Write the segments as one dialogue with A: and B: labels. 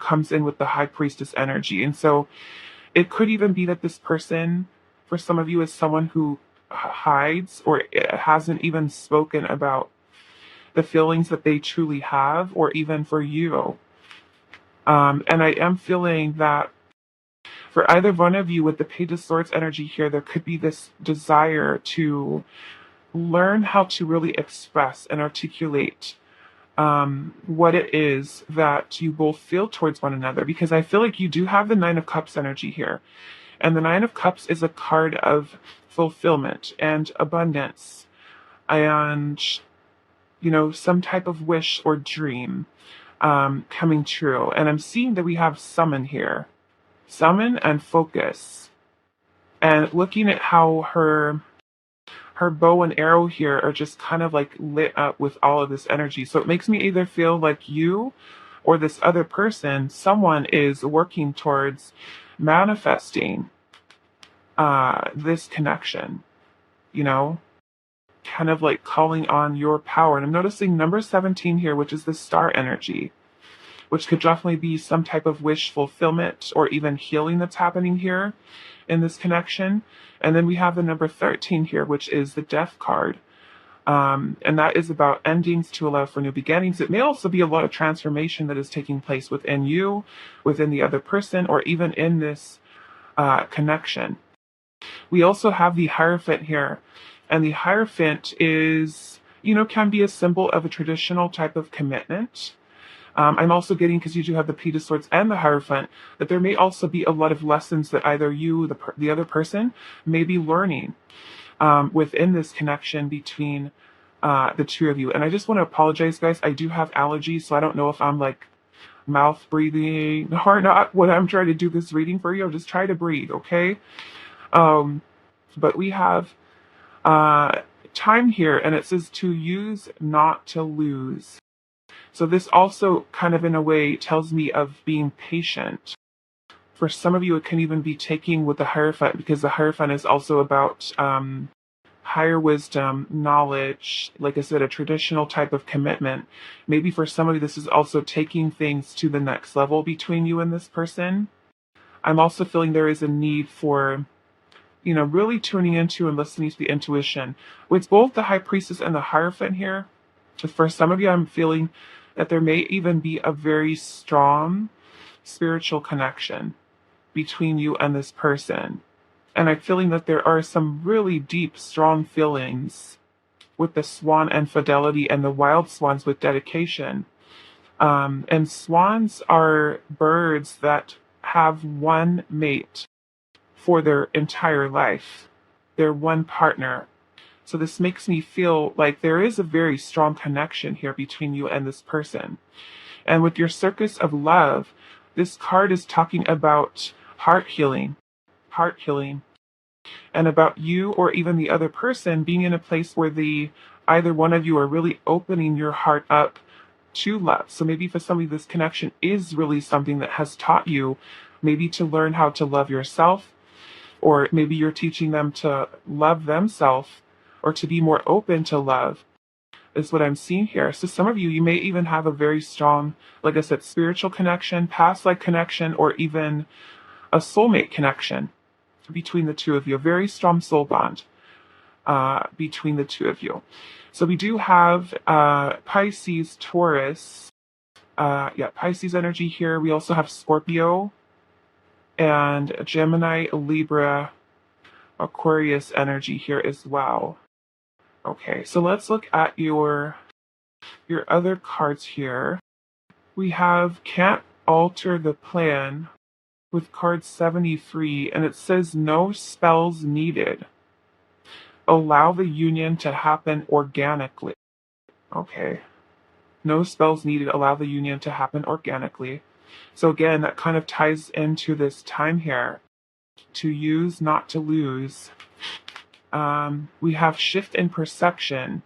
A: comes in with the high priestess energy. And so it could even be that this person, for some of you, is someone who hides or hasn't even spoken about the feelings that they truly have, or even for you. And I am feeling that for either one of you with the Page of Swords energy here, there could be this desire to learn how to really express and articulate what it is that you both feel towards one another. Because I feel like you do have the Nine of Cups energy here. And the Nine of Cups is a card of fulfillment and abundance and, some type of wish or dream coming true. And I'm seeing that we have summon here. Summon and focus. And looking at how her bow and arrow here are just kind of like lit up with all of this energy. So it makes me either feel like you or this other person, someone is working towards manifesting this connection, kind of like calling on your power. And I'm noticing number 17 here, which is the star energy, which could definitely be some type of wish fulfillment or even healing that's happening here in this connection. And then we have the number 13 here, which is the death card. And that is about endings to allow for new beginnings. It may also be a lot of transformation that is taking place within you, within the other person, or even in this connection. We also have the Hierophant here. And the Hierophant is, can be a symbol of a traditional type of commitment. I'm also getting, because you do have the Page of Swords and the Hierophant, that there may also be a lot of lessons that either you, the other person, may be learning within this connection between the two of you. And I just want to apologize, guys. I do have allergies, so I don't know if I'm like mouth breathing or not when I'm trying to do this reading for you. I'll just try to breathe, okay? But we have time here, and it says to use, not to lose. So this also kind of in a way tells me of being patient. For some of you, it can even be taking with the Hierophant, because the Hierophant is also about higher wisdom, knowledge, like I said, a traditional type of commitment. Maybe for some of you, this is also taking things to the next level between you and this person. I'm also feeling there is a need for, really tuning into and listening to the intuition. With both the High Priestess and the Hierophant here, for some of you, I'm feeling that there may even be a very strong spiritual connection between you and this person. And I'm feeling that there are some really deep, strong feelings with the swan and fidelity, and the wild swans with dedication. And swans are birds that have one mate for their entire life. They're one partner. So this makes me feel like there is a very strong connection here between you and this person. And with your Circus of Love, this card is talking about heart healing, and about you or even the other person being in a place where either one of you are really opening your heart up to love. So maybe for somebody, this connection is really something that has taught you maybe to learn how to love yourself, or maybe you're teaching them to love themselves or to be more open to love, is what I'm seeing here. So some of you, you may even have a very strong, like I said, spiritual connection, past life connection, or even a soulmate connection between the two of you, a very strong soul bond between the two of you. So we do have Pisces, Taurus, Pisces energy here. We also have Scorpio and Gemini, Libra, Aquarius energy here as well. Okay, so let's look at your other cards here. We have Can't Alter the Plan with card 73, and it says no spells needed. Allow the union to happen organically. Okay. No spells needed. Allow the union to happen organically. So again, that kind of ties into this time here. To use, not to lose. We have Shift in Perception,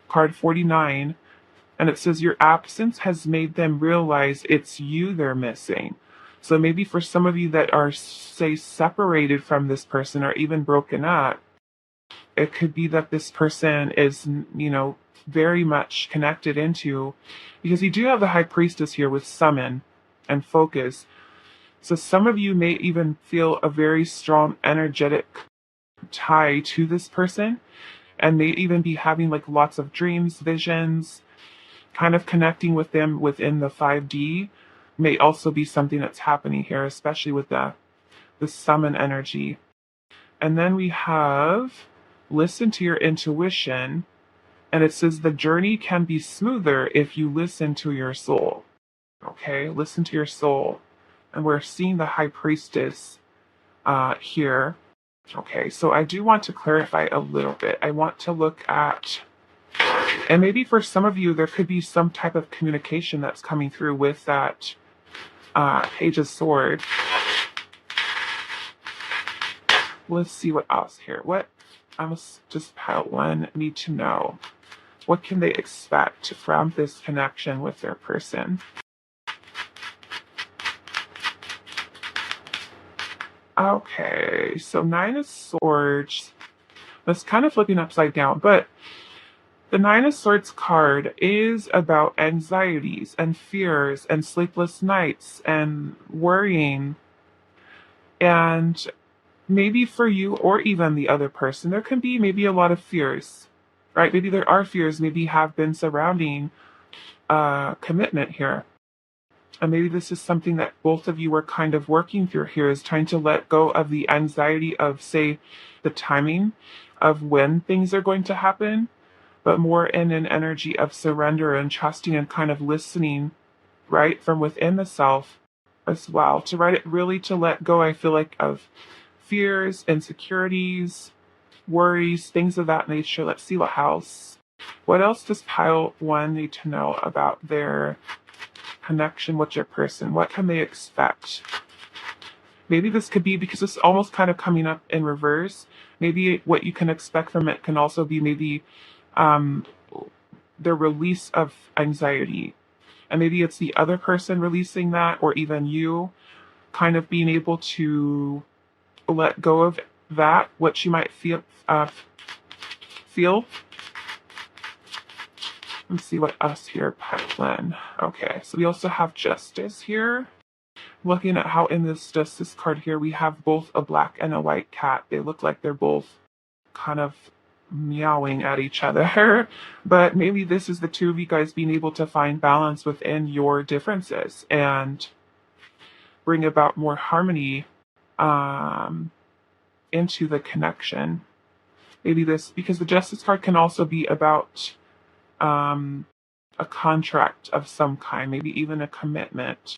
A: card 49, and it says your absence has made them realize it's you they're missing. So maybe for some of you that are, say, separated from this person or even broken up, it could be that this person is, very much connected into, because you do have the High Priestess here with summon. and focus. So some of you may even feel a very strong energetic tie to this person and may even be having like lots of dreams, visions, kind of connecting with them within the 5D may also be something that's happening here, especially with the summon energy. And then we have listen to your intuition. And it says the journey can be smoother if you listen to your soul. Okay, listen to your soul. And we're seeing the high priestess here. Okay, so I do want to clarify a little bit. I want to look at, and maybe for some of you, there could be some type of communication that's coming through with that Page of Swords. Let's see what else here. What, I must just pile one, need to know. What can they expect from this connection with their person? Okay, so Nine of Swords. That's kind of flipping upside down, but the Nine of Swords card is about anxieties and fears and sleepless nights and worrying. And maybe for you or even the other person, there can be maybe a lot of fears, right? Maybe there are fears, maybe have been surrounding commitment here. And maybe this is something that both of you are kind of working through here, is trying to let go of the anxiety of, say, the timing of when things are going to happen, but more in an energy of surrender and trusting and kind of listening, right, from within the self as well. To really to let go, I feel like, of fears, insecurities, worries, things of that nature. Let's see what else. What else does pile one need to know about their connection with your person? What can they expect? Maybe this could be, because it's almost kind of coming up in reverse, maybe what you can expect from it can also be maybe the release of anxiety. And maybe it's the other person releasing that, or even you kind of being able to let go of that, what you might feel. Let's see what else here, Pipeline. Okay, so we also have Justice here. Looking at how in this Justice card here, we have both a black and a white cat. They look like they're both kind of meowing at each other. But maybe this is the two of you guys being able to find balance within your differences and bring about more harmony into the connection. Maybe this, because the Justice card can also be about a contract of some kind, maybe even a commitment.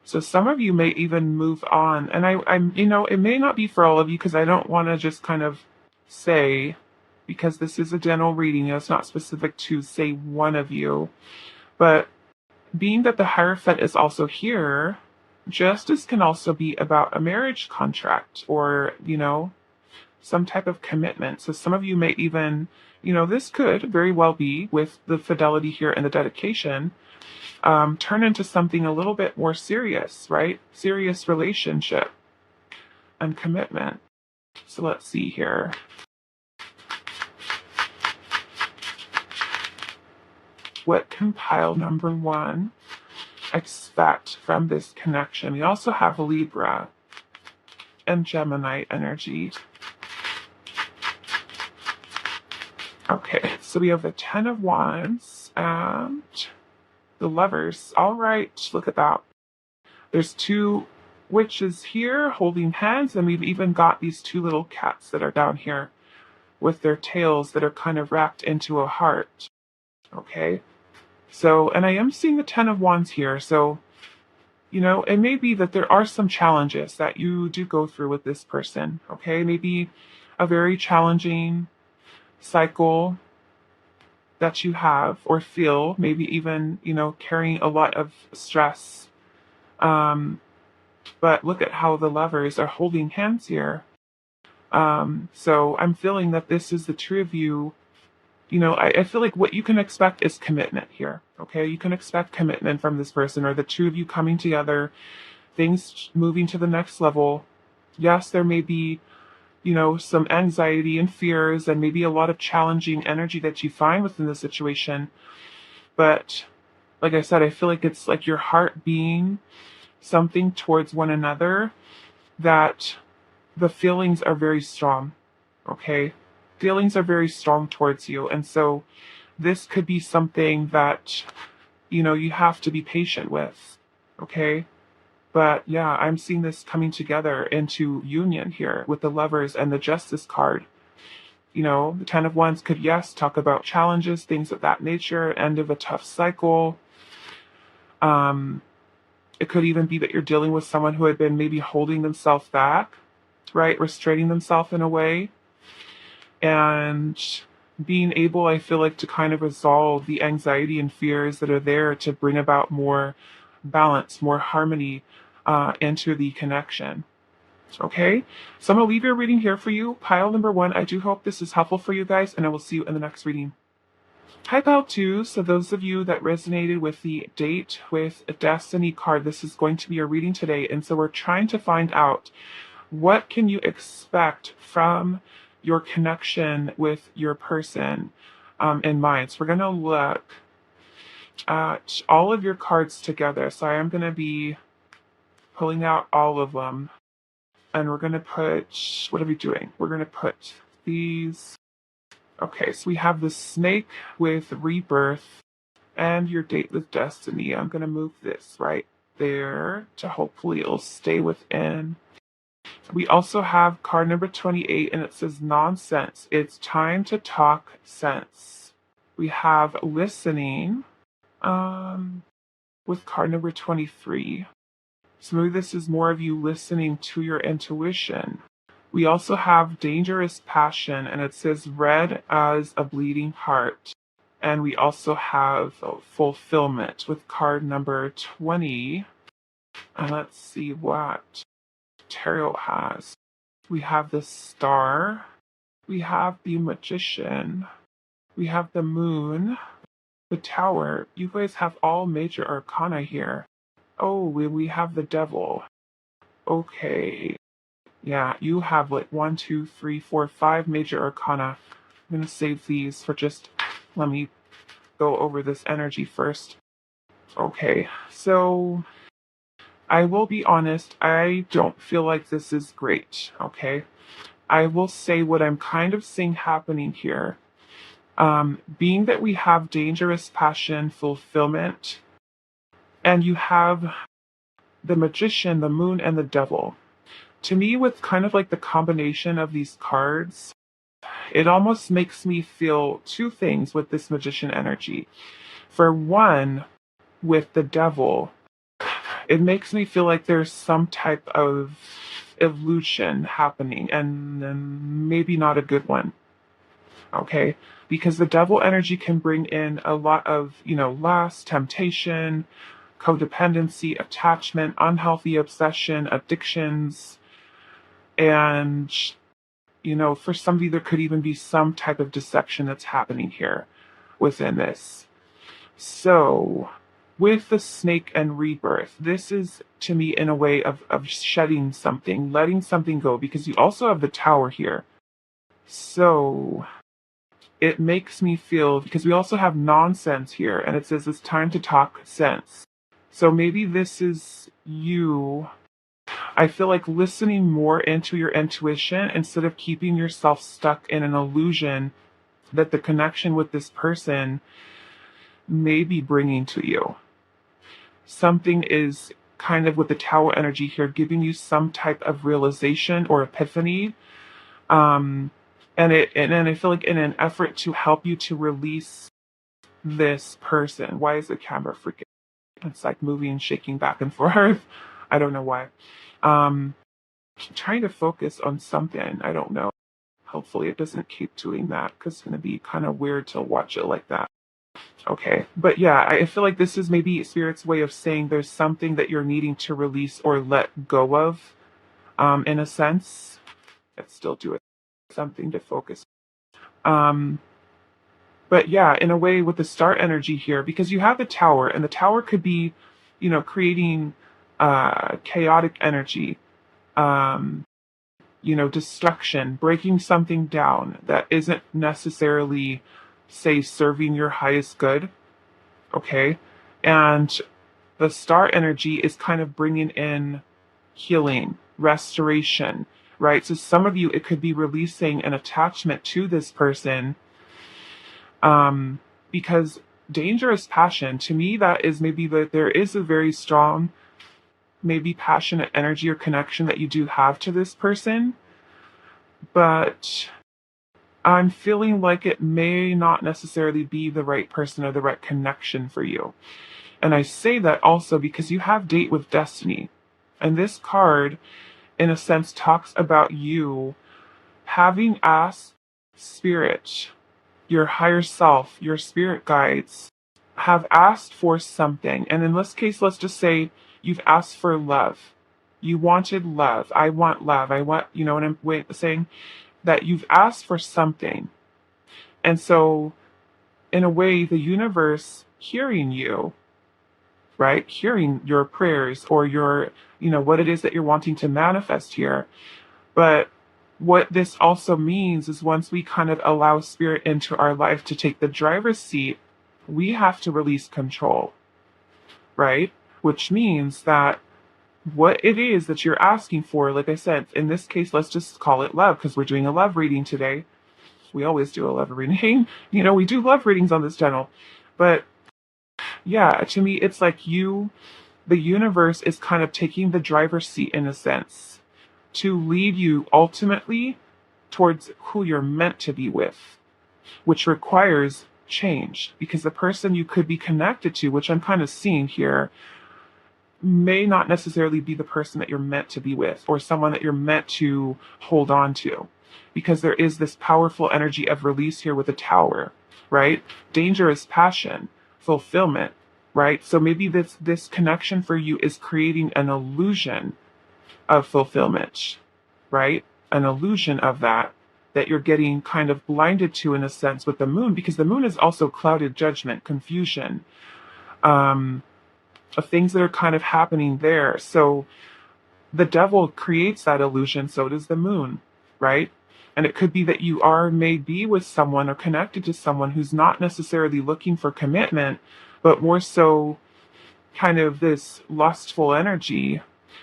A: So some of you may even move on, and I'm, it may not be for all of you, because I don't want to just kind of say, because this is a general reading, it's not specific to, say, one of you, but being that the Hierophant is also here, Justice can also be about a marriage contract or, some type of commitment. So some of you may even, this could very well be, with the fidelity here and the dedication, turn into something a little bit more serious, right? Serious relationship and commitment. So let's see here. What can pile number one expect from this connection? We also have Libra and Gemini energy. Okay, so we have the Ten of Wands and the Lovers. All right, look at that. There's two witches here holding hands, and we've even got these two little cats that are down here with their tails that are kind of wrapped into a heart. Okay, so, and I am seeing the Ten of Wands here, so, it may be that there are some challenges that you do go through with this person, okay? Maybe a very challenging cycle that you have or feel, maybe even, carrying a lot of stress. But look at how the Lovers are holding hands here. So I'm feeling that this is the two of you. I feel like what you can expect is commitment here. Okay, you can expect commitment from this person, or the two of you coming together, things moving to the next level. Yes, there may be, some anxiety and fears, and maybe a lot of challenging energy that you find within the situation. But like I said, I feel like it's like your heart being something towards one another, that the feelings are very strong. Okay? Feelings are very strong towards you. And so this could be something that, you have to be patient with. Okay? But yeah, I'm seeing this coming together into union here with the Lovers and the Justice card. The Ten of Wands could, yes, talk about challenges, things of that nature, end of a tough cycle. It could even be that you're dealing with someone who had been maybe holding themselves back, right? Restraining themselves in a way. And being able, I feel like, to kind of resolve the anxiety and fears that are there to bring about more balance, more harmony into the connection. Okay, so I'm going to leave your reading here for you. Pile number 1, I do hope this is helpful for you guys, and I will see you in the next reading. Hi, Pile 2. So those of you that resonated with the Date with a Destiny card, this is going to be a reading today. And so we're trying to find out, what can you expect from your connection with your person in mind. So we're going to look at all of your cards together. So I am going to be pulling out all of them. And we're going to put, what are we doing? We're going to put these. Okay, so we have the Snake with Rebirth and your Date with Destiny. I'm going to move this right there to hopefully it'll stay within. We also have card number 28, and it says nonsense. It's time to talk sense. We have listening with card number 23. So maybe this is more of you listening to your intuition. We also have dangerous passion, and it says red as a bleeding heart. And we also have fulfillment with card number 20. And let's see what tarot has. We have the Star. We have the Magician. We have the Moon. The Tower. You guys have all major arcana here. Oh, we have the Devil. Okay. Yeah, you have like 1, 2, 3, 4, 5 major arcana. I'm going to save these for just, let me go over this energy first. Okay, so I will be honest, I don't feel like this is great, okay? I will say what I'm kind of seeing happening here. Being that we have dangerous passion, fulfillment, and you have the Magician, the Moon, and the Devil. To me, with kind of like the combination of these cards, it almost makes me feel two things with this Magician energy. For one, with the Devil, it makes me feel like there's some type of illusion happening, and maybe not a good one. Okay? Because the Devil energy can bring in a lot of, lust, temptation, codependency, attachment, unhealthy obsession, addictions, and for somebody there could even be some type of deception that's happening here within this. So with the Snake and Rebirth, this is to me in a way of shedding something, letting something go, because you also have the Tower here. So it makes me feel, because we also have nonsense here, and it says it's time to talk sense. So maybe this is you, I feel like, listening more into your intuition instead of keeping yourself stuck in an illusion that the connection with this person may be bringing to you. Something is kind of with the Tower energy here giving you some type of realization or epiphany. And I feel like in an effort to help you to release this person. Why is the camera freaking? It's like moving and shaking back and forth. I don't know why. Trying to focus on something. I don't know. Hopefully it doesn't keep doing that, because it's going to be kind of weird to watch it like that. Okay. But yeah, I feel like this is maybe Spirit's way of saying there's something that you're needing to release or let go of, in a sense. Let's still do it. Something to focus. But yeah, in a way with the Star energy here, because you have the Tower, and the Tower could be, creating chaotic energy, destruction, breaking something down that isn't necessarily, say, serving your highest good. Okay? And the star energy is kind of bringing in healing, restoration, right? So some of you, it could be releasing an attachment to this person, because dangerous passion, to me, that is maybe that there is a very strong, maybe passionate energy or connection that you do have to this person, but I'm feeling like it may not necessarily be the right person or the right connection for you. And I say that also because you have date with destiny. And this card, in a sense, talks about you having asked spirit, your higher self, your spirit guides, have asked for something. And in this case, let's just say you've asked for love. You wanted love. I want love. I want, you know what I'm saying? That you've asked for something. And so, in a way, the universe hearing you, right? Hearing your prayers or your, what it is that you're wanting to manifest here. But what this also means is once we kind of allow spirit into our life to take the driver's seat, we have to release control, right? Which means that what it is that you're asking for, like I said, in this case, let's just call it love because we're doing a love reading today. We always do a love reading. We do love readings on this channel. But yeah, to me, it's like the universe is kind of taking the driver's seat in a sense to lead you ultimately towards who you're meant to be with, which requires change because the person you could be connected to, which I'm kind of seeing here, may not necessarily be the person that you're meant to be with or someone that you're meant to hold on to, because there is this powerful energy of release here with the Tower, right? Dangerous passion, fulfillment, right? So maybe this connection for you is creating an illusion of fulfillment, right? An illusion of that you're getting kind of blinded to in a sense with the moon, because the moon is also clouded judgment, confusion, of things that are kind of happening there. So the devil creates that illusion, so does the moon, right? And it could be that you may be with someone or connected to someone who's not necessarily looking for commitment, but more so kind of this lustful energy.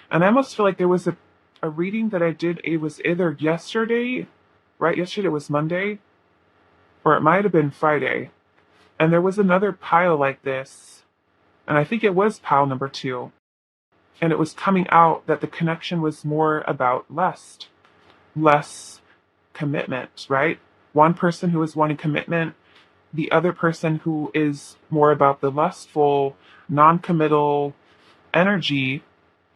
A: And I almost feel like there was a reading that I did, it was either yesterday, right? Yesterday was Monday, or it might have been Friday. And there was another pile like this, and I think it was pile number 2. And it was coming out that the connection was more about less commitment, right? One person who is wanting commitment, the other person who is more about the lustful, non-committal energy.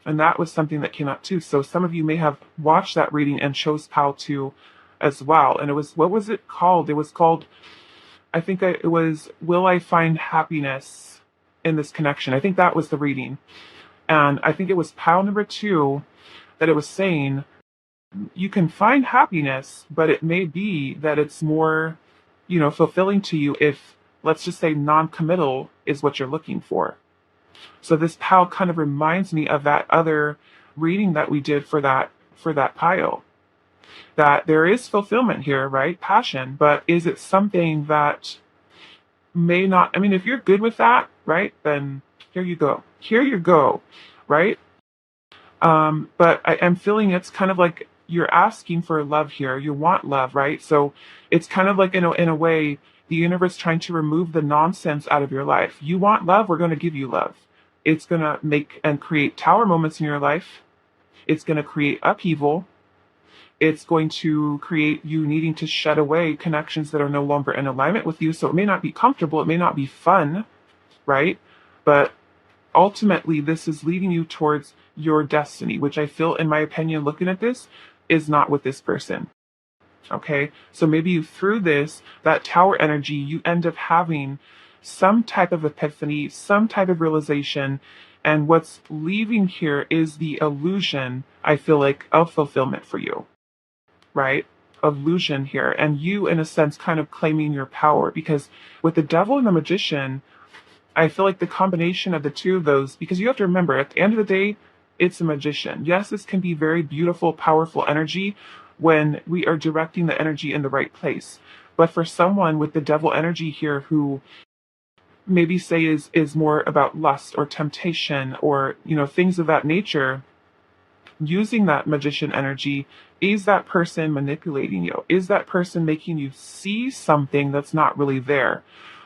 A: And that was something that came out too. So some of you may have watched that reading and chose pile 2 as well. And it was, what was it called? It was called, I think it was, Will I Find Happiness in This Connection? I think that was the reading. And I think it was pile number 2 that it was saying, you can find happiness, but it may be that it's more, fulfilling to you if, let's just say, non-committal is what you're looking for. So this pile kind of reminds me of that other reading that we did for that pile. That there is fulfillment here, right? Passion, but is it something that may not, I mean, if you're good with that, right, then here you go. Here you go, right? But I'm feeling it's kind of like you're asking for love here. You want love, right? So it's kind of like, in a way, the universe trying to remove the nonsense out of your life. You want love, we're going to give you love. It's going to make and create tower moments in your life. It's going to create upheaval. It's going to create you needing to shut away connections that are no longer in alignment with you. So it may not be comfortable. It may not be fun, right? But ultimately, this is leading you towards your destiny, which I feel, in my opinion, looking at this, is not with this person. Okay? So maybe through that tower energy, you end up having some type of epiphany, some type of realization. And what's leaving here is the illusion, I feel like, of fulfillment for you, right? Illusion here. And you, in a sense, kind of claiming your power. Because with the devil and the magician, I feel like the combination of the two of those, because you have to remember, at the end of the day, it's a magician. Yes, this can be very beautiful, powerful energy when we are directing the energy in the right place. But for someone with the devil energy here who maybe say is more about lust or temptation or, things of that nature, using that magician energy, is that person manipulating you? Is that person making you see something that's not really there,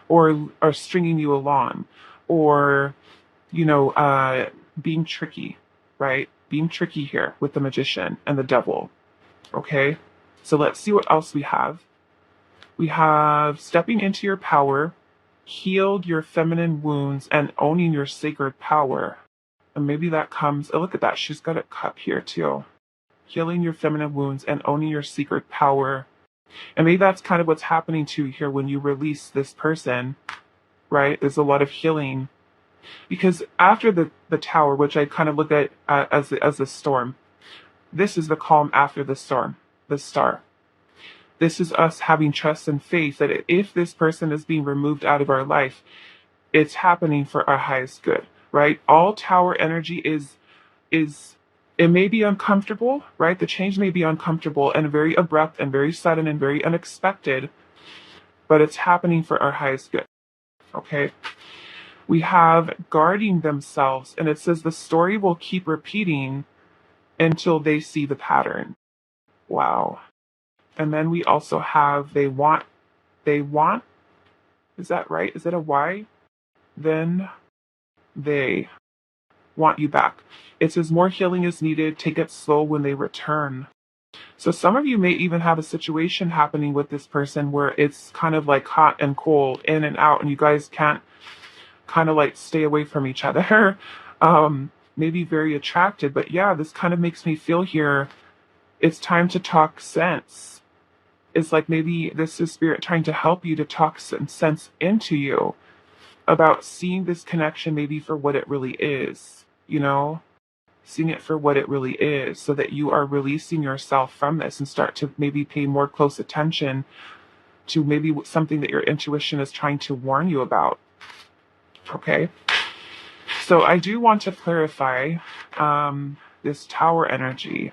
A: or stringing you along, or being tricky, right? Being tricky here with the magician and the devil. Okay, so let's see what else we have. We have stepping into your power, healed your feminine wounds, and owning your sacred power. And maybe that comes, oh, look at that. She's got a cup here too. Healing your feminine wounds and owning your secret power. And maybe that's kind of what's happening to you here when you release this person, right? There's a lot of healing. Because after the tower, which I kind of look at as the storm, this is the calm after the storm, the star. This is us having trust and faith that if this person is being removed out of our life, it's happening for our highest good, right? All tower energy is it may be uncomfortable, right? The change may be uncomfortable and very abrupt and very sudden and very unexpected, but it's happening for our highest good. Okay? We have guarding themselves, and it says the story will keep repeating until they see the pattern. Wow. And then we also have they want, is that right? Is it a Y? Then they want you back. It says more healing is needed. Take it slow when they return. So some of you may even have a situation happening with this person where it's kind of like hot and cold, in and out, and you guys can't kind of like stay away from each other. Maybe very attracted, but yeah, this kind of makes me feel here it's time to talk sense. It's like maybe this is spirit trying to help you to talk some sense into you about seeing this connection maybe for what it really is, seeing it for what it really is, so that you are releasing yourself from this and start to maybe pay more close attention to maybe something that your intuition is trying to warn you about. Okay? So I do want to clarify this tower energy.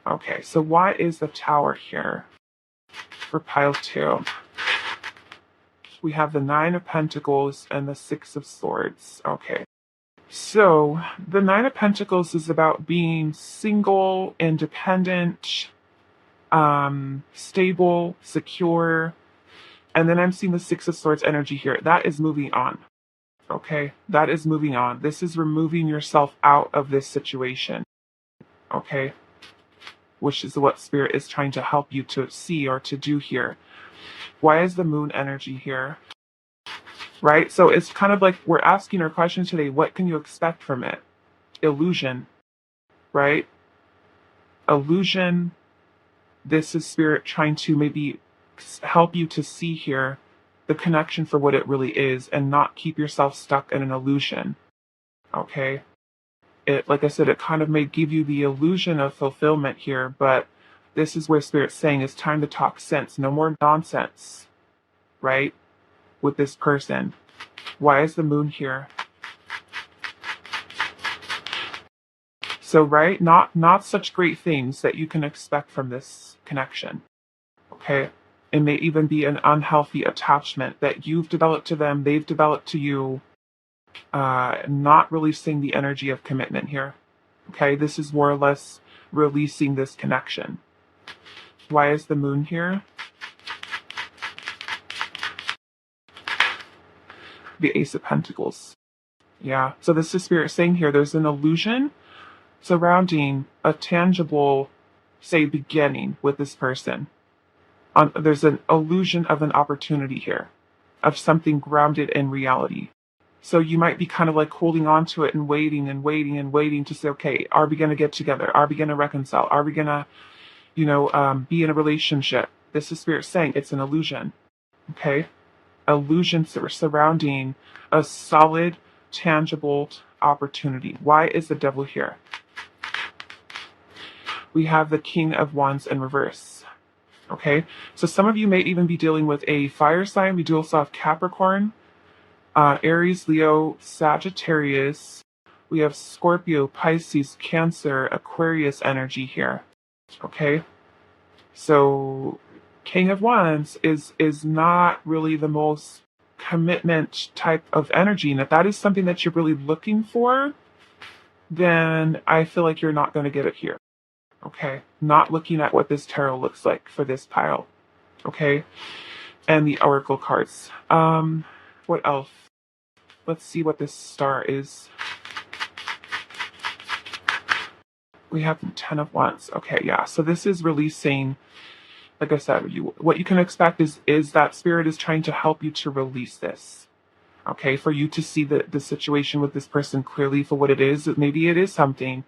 A: Okay, so what is the tower here for pile 2? We have the 9 of Pentacles and the 6 of Swords. Okay. So the 9 of Pentacles is about being single, independent, stable, secure. And then I'm seeing the 6 of Swords energy here. That is moving on. Okay? That is moving on. This is removing yourself out of this situation. Okay? Which is what Spirit is trying to help you to see or to do here. Why is the Moon energy here? Right? So it's kind of like we're asking our question today, what can you expect from it? Illusion. Right? Illusion. This is Spirit trying to maybe help you to see here the connection for what it really is and not keep yourself stuck in an illusion. Okay? It, like I said, it kind of may give you the illusion of fulfillment here, but this is where Spirit's saying it's time to talk sense. No more nonsense, right? With this person. Why is the Moon here? So, right, not such great things that you can expect from this connection. Okay? It may even be an unhealthy attachment that you've developed to them, they've developed to you. Not releasing the energy of commitment here. Okay, this is more or less releasing this connection. Why is the Moon here? The Ace of Pentacles. Yeah, so this is Spirit saying here there's an illusion surrounding a tangible, say, beginning with this person. There's an illusion of an opportunity here, of something grounded in reality. So you might be kind of like holding on to it and waiting and waiting and waiting to say, okay, are we going to get together? Are we going to reconcile? Are we going to, be in a relationship? This is Spirit saying it's an illusion. Okay? Illusions that were surrounding a solid, tangible opportunity. Why is the Devil here? We have the King of Wands in reverse. Okay? So some of you may even be dealing with a fire sign. We do also have Capricorn. Aries, Leo, Sagittarius. We have Scorpio, Pisces, Cancer, Aquarius energy here. Okay? So King of Wands is not really the most commitment type of energy. And if that is something that you're really looking for, then I feel like you're not going to get it here. Okay. Not looking at what this tarot looks like for this pile. Okay. And the oracle cards. What else? Let's see what this star is. We have the 10 of Wands. Okay, yeah. So this is releasing, like I said, what you can expect is that spirit is trying to help you to release this. Okay, for you to see the situation with this person clearly for what it is. Maybe it is something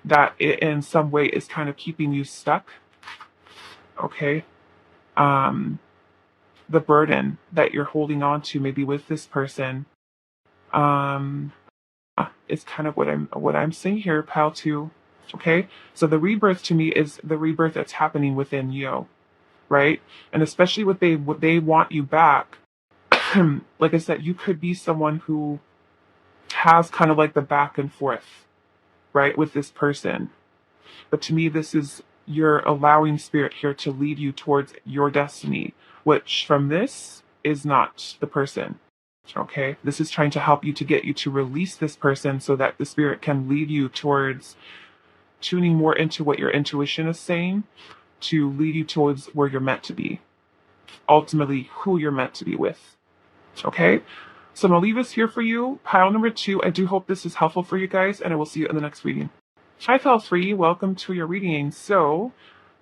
A: that it, in some way is kind of keeping you stuck. Okay. The burden that you're holding on to maybe with this person. It's kind of what I'm seeing here, pile 2. Okay? So the rebirth to me is the rebirth that's happening within you, right? And especially what they want you back. Like I said, you could be someone who has kind of like the back and forth, right, with this person. But to me, this is you're allowing spirit here to lead you towards your destiny, which from this is not the person. Okay, this is trying to help you to get you to release this person so that the spirit can lead you towards tuning more into what your intuition is saying to lead you towards where you're meant to be. Ultimately, who you're meant to be with. Okay, so I'm going to leave this here for you. Pile number 2. I do hope this is helpful for you guys, and I will see you in the next reading. Hi, pile 3. Welcome to your reading. So,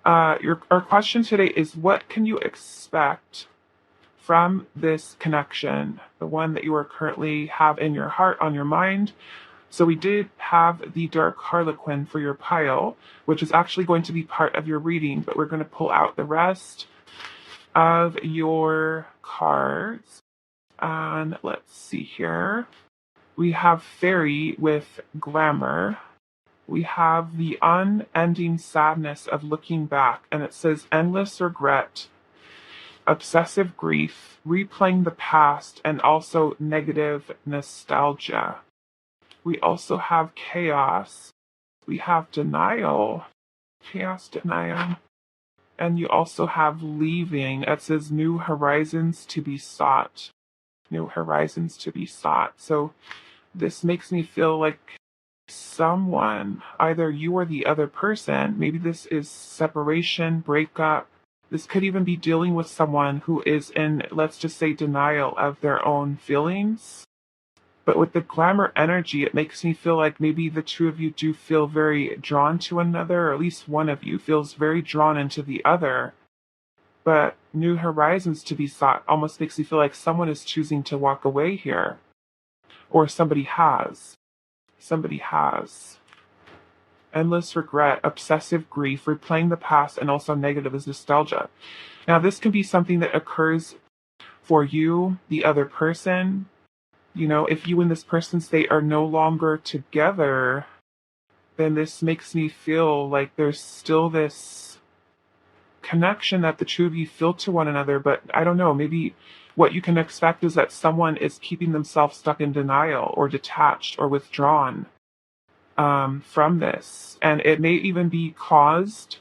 A: our question today is, what can you expect from this connection, the one that you are currently have in your heart, on your mind? So we did have the Dark Harlequin for your pile, which is actually going to be part of your reading, but we're going to pull out the rest of your cards. And let's see here. We have Fairy with Glamour. We have the unending sadness of looking back, and it says endless regret, obsessive grief, replaying the past, and also negative nostalgia. We also have chaos. We have denial, chaos, denial. And you also have leaving. It says new horizons to be sought. New horizons to be sought. So this makes me feel like someone, either you or the other person, maybe this is separation, breakup. This could even be dealing with someone who is in, let's just say, denial of their own feelings. But with the glamour energy, it makes me feel like maybe the two of you do feel very drawn to another, or at least one of you feels very drawn into the other. But new horizons to be sought almost makes me feel like someone is choosing to walk away here. Or somebody has. Somebody has. Endless regret, obsessive grief, replaying the past, and also negative is nostalgia. Now, this can be something that occurs for you, the other person. You know, if you and this person say are no longer together, then this makes me feel like there's still this connection that the two of you feel to one another. But I don't know, maybe what you can expect is that someone is keeping themselves stuck in denial or detached or withdrawn from this. And it may even be caused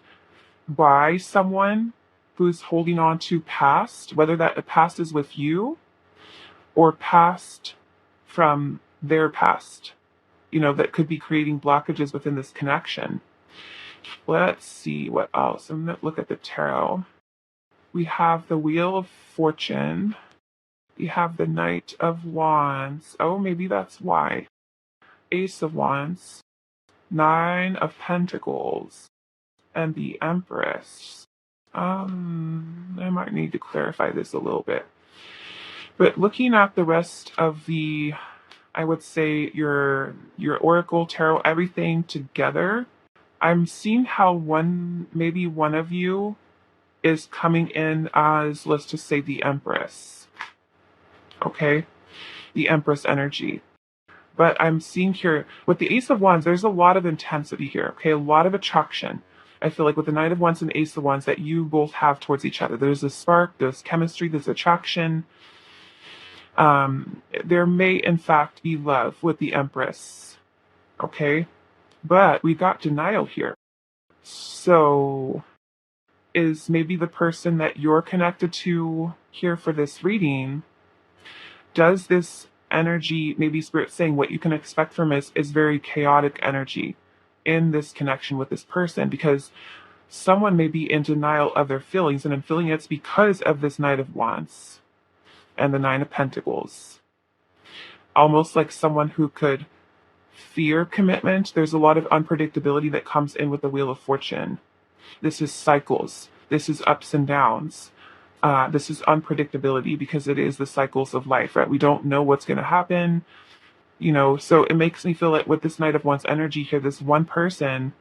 A: by someone who's holding on to past, whether that past is with you or past from their past, you know, that could be creating blockages within this connection. Let's see what else. I'm going to look at the tarot. We have the Wheel of Fortune. We have the Knight of Wands. Oh, maybe that's why. Ace of Wands. 9 of Pentacles. And the Empress. I might need to clarify this a little bit. But looking at the rest of the, I would say your Oracle, Tarot, everything together, I'm seeing how maybe one of you is coming in as, let's just say, the Empress. Okay? The Empress energy. But I'm seeing here, with the Ace of Wands, there's a lot of intensity here, okay? A lot of attraction. I feel like with the Knight of Wands and Ace of Wands that you both have towards each other. There's a spark, there's chemistry, there's attraction. There may, in fact, be love with the Empress. Okay? But we got denial here. So is maybe the person that you're connected to here for this reading, does this energy, maybe spirit saying what you can expect from is very chaotic energy in this connection with this person, because someone may be in denial of their feelings, and I'm feeling it's because of this Knight of Wands and the Nine of Pentacles. Almost like someone who could fear commitment. There's a lot of unpredictability that comes in with the Wheel of Fortune. This is cycles. This is ups and downs. This is unpredictability because it is the cycles of life, right? We don't know what's going to happen, so it makes me feel like with this Knight of Wands energy here, this one person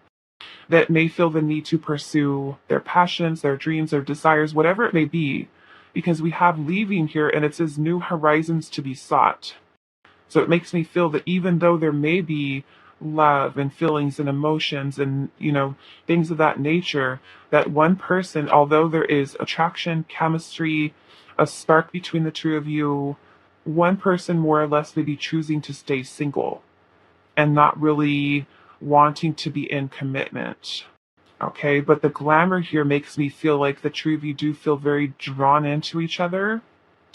A: that may feel the need to pursue their passions, their dreams, their desires, whatever it may be, because we have leaving here and it says new horizons to be sought. So it makes me feel that even though there may be love and feelings and emotions and, things of that nature, that one person, although there is attraction, chemistry, a spark between the two of you, one person more or less may be choosing to stay single and not really wanting to be in commitment. Okay, but the glamour here makes me feel like the two of you do feel very drawn into each other.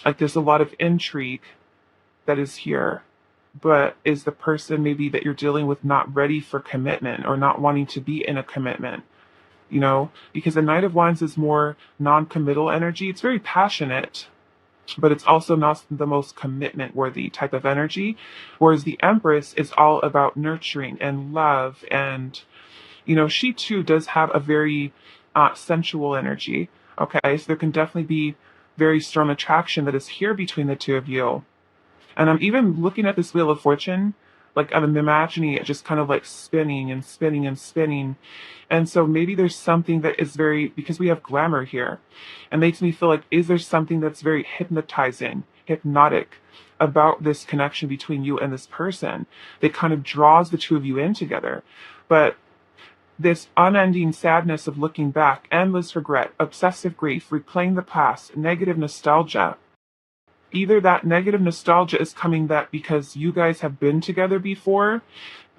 A: Like there's a lot of intrigue that is here. But is the person maybe that you're dealing with not ready for commitment or not wanting to be in a commitment? Because the Knight of Wands is more non-committal energy. It's very passionate, but it's also not the most commitment worthy type of energy. Whereas the Empress is all about nurturing and love. And, she too does have a very sensual energy. Okay, so there can definitely be very strong attraction that is here between the two of you. And I'm even looking at this Wheel of Fortune, like I'm imagining it just kind of like spinning and spinning and spinning. And so maybe there's something that is because we have glamour here, and makes me feel like, is there something that's very hypnotic about this connection between you and this person that kind of draws the two of you in together? But this unending sadness of looking back, endless regret, obsessive grief, replaying the past, negative nostalgia. Either that negative nostalgia is coming that because you guys have been together before,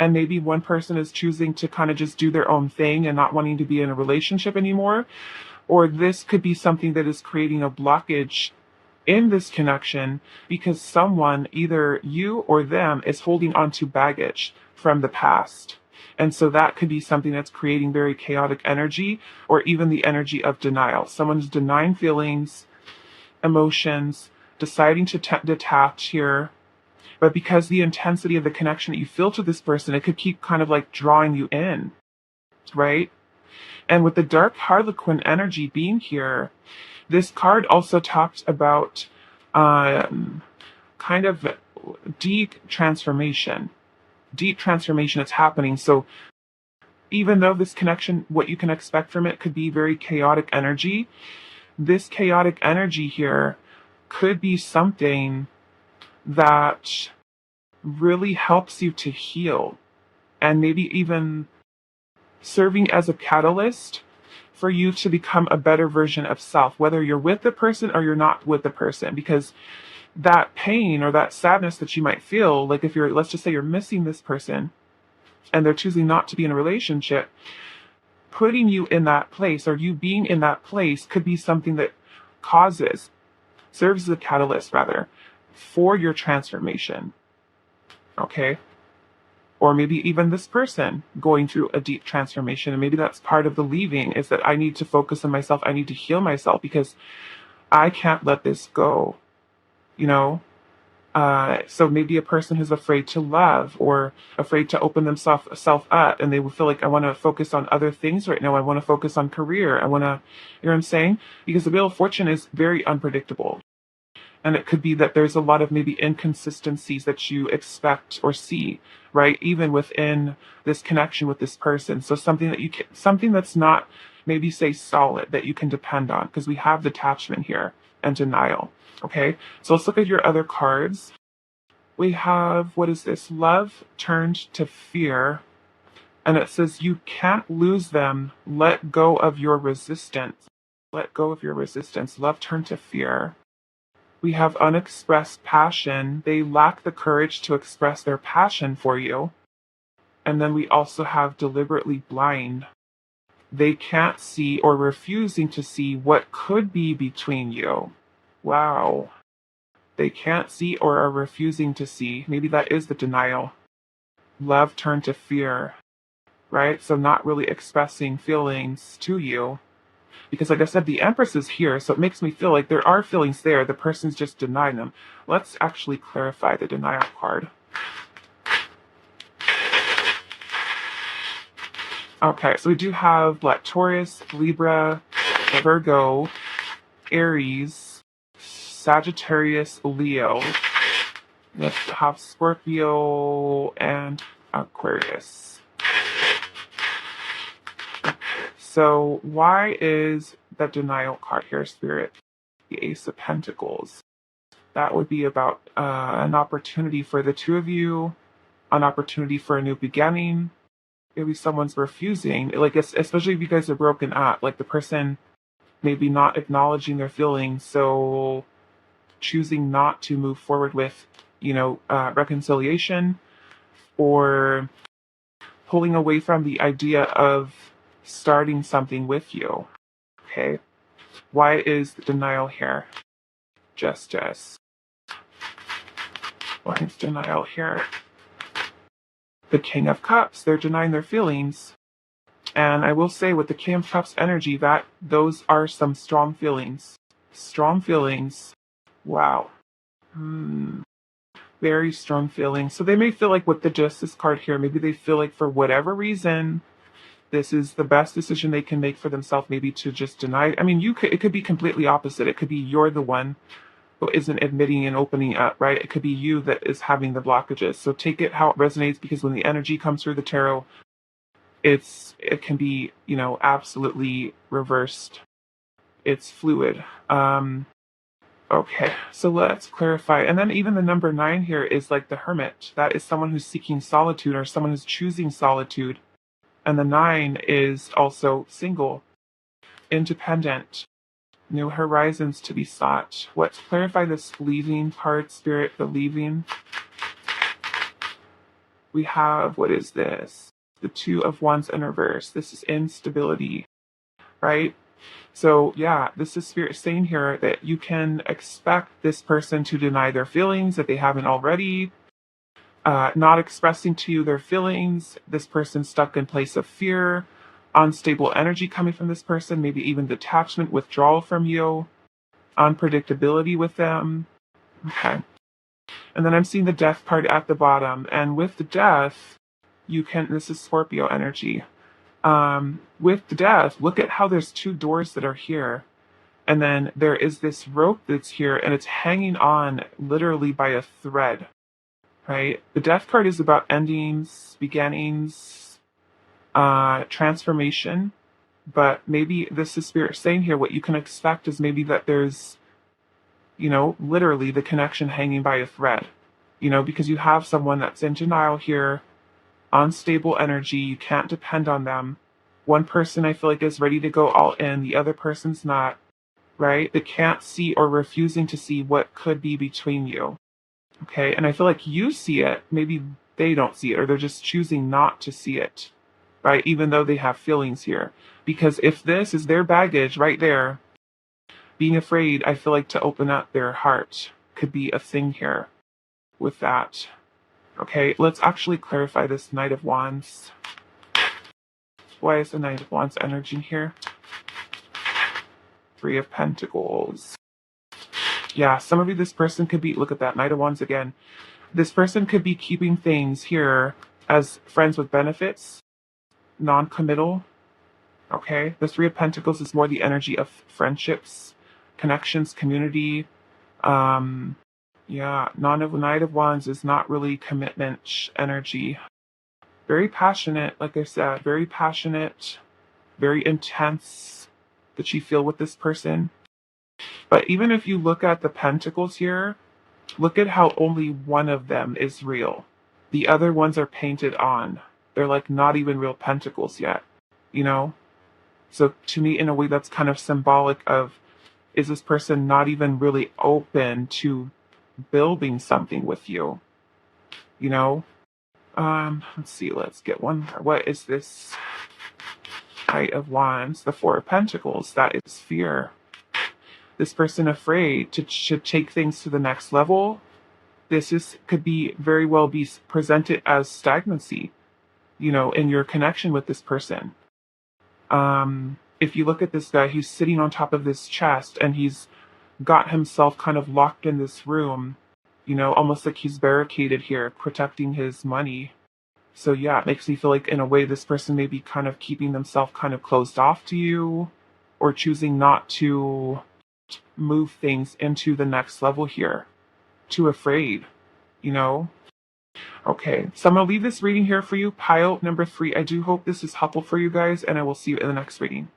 A: and maybe one person is choosing to kind of just do their own thing and not wanting to be in a relationship anymore, or this could be something that is creating a blockage in this connection because someone, either you or them, is holding on to baggage from the past. And so that could be something that's creating very chaotic energy, or even the energy of denial. Someone's denying feelings, emotions, deciding to detach here, but because the intensity of the connection that you feel to this person, it could keep kind of like drawing you in, right? And with the dark Harlequin energy being here, this card also talks about kind of deep transformation that's happening. So even though this connection, what you can expect from it could be very chaotic energy, this chaotic energy here could be something that really helps you to heal, and maybe even serving as a catalyst for you to become a better version of self, whether you're with the person or you're not with the person. Because that pain or that sadness that you might feel, like if let's just say you're missing this person and they're choosing not to be in a relationship, putting you in that place, or you being in that place, could be something that serves as a catalyst rather, for your transformation. Okay? Or maybe even this person going through a deep transformation. And maybe that's part of the leaving, is that I need to focus on myself. I need to heal myself because I can't let this go. So maybe a person who's afraid to love or afraid to open themselves up, and they will feel like, I want to focus on other things right now. I want to focus on career. I want to, you know what I'm saying? Because the Wheel of Fortune is very unpredictable. And it could be that there's a lot of maybe inconsistencies that you expect or see, right? Even within this connection with this person. So something that's not maybe say solid that you can depend on, because we have detachment here and denial. Okay. So let's look at your other cards. We have, what is this? Love turned to fear. And it says, you can't lose them. Let go of your resistance. Let go of your resistance. Love turned to fear. We have unexpressed passion. They lack the courage to express their passion for you. And then we also have deliberately blind. they can't see or refusing to see what could be between you. Wow. They can't see or are refusing to see. Maybe that is the denial. Love turned to fear, right? So not really expressing feelings to you. Because like I said, the Empress is here, so it makes me feel like there are feelings there. The person's just denying them. Let's actually clarify the denial card. Okay, so we do have Taurus, Libra, Virgo, Aries, Sagittarius, Leo. Let's have Scorpio and Aquarius. So why is the denial card here, Spirit? The Ace of Pentacles. That would be about an opportunity for the two of you, an opportunity for a new beginning. Maybe someone's refusing, like especially if you guys are broken up, like the person maybe not acknowledging their feelings, so choosing not to move forward with, reconciliation, or pulling away from the idea of starting something with you. Okay, why is the denial here? Justice. Why is denial here? The King of Cups, they're denying their feelings. And I will say with the King of Cups energy that those are some strong feelings. Strong feelings. Wow. Very strong feelings. So they may feel like with the Justice card here, maybe they feel like for whatever reason, this is the best decision they can make for themselves, maybe to just deny. I mean, it could be completely opposite. It could be you're the one who isn't admitting and opening up, right? It could be you that is having the blockages. So take it how it resonates, because when the energy comes through the tarot, it can be, absolutely reversed. It's fluid. Okay, so let's clarify. And then even the number 9 here is like the Hermit. That is someone who's seeking solitude or someone who's choosing solitude. And the 9 is also single, independent, new horizons to be sought. Let's clarify this leaving part, Spirit, the leaving. We have, what is this? The 2 of Wands in reverse. This is instability, right? So yeah, this is Spirit saying here that you can expect this person to deny their feelings if they haven't already, not expressing to you their feelings. This person stuck in place of fear, unstable energy coming from this person, maybe even detachment, withdrawal from you, unpredictability with them. Okay. And then I'm seeing the Death card at the bottom. And with the Death, this is Scorpio energy. With the Death, look at how there's 2 doors that are here. And then there is this rope that's here, and it's hanging on literally by a thread, right? The Death card is about endings, beginnings, transformation. But maybe this is Spirit saying here, what you can expect is maybe that there's, literally the connection hanging by a thread, because you have someone that's in denial here, unstable energy, you can't depend on them. One person I feel like is ready to go all in, the other person's not, right? They can't see or refusing to see what could be between you. Okay, and I feel like you see it, maybe they don't see it, or they're just choosing not to see it, right? Even though they have feelings here. Because if this is their baggage right there, being afraid, I feel like, to open up their heart could be a thing here with that. Okay, let's actually clarify this Knight of Wands. Why is the Knight of Wands energy here? 3 of Pentacles. Yeah, some of you, this person could be, look at that, Knight of Wands again. This person could be keeping things here as friends with benefits, non-committal. Okay, the 3 of Pentacles is more the energy of friendships, connections, community. Yeah, Knight of Wands is not really commitment energy. Very passionate, like I said, very passionate, very intense that you feel with this person. But even if you look at the Pentacles here, look at how only one of them is real. The other ones are painted on. They're like not even real Pentacles yet, So to me, in a way, that's kind of symbolic of, is this person not even really open to building something with you? Let's see, let's get one more. What is this? Knight of Wands, the Four of Pentacles. That is fear. This person afraid to take things to the next level. Could be very well be presented as stagnancy, in your connection with this person. If you look at this guy, he's sitting on top of this chest and he's got himself kind of locked in this room, almost like he's barricaded here, protecting his money. So yeah, it makes me feel like in a way this person may be kind of keeping themselves kind of closed off to you, or choosing not to move things into the next level here. Too afraid, Okay, so I'm going to leave this reading here for you, pile number 3. I do hope this is helpful for you guys, and I will see you in the next reading.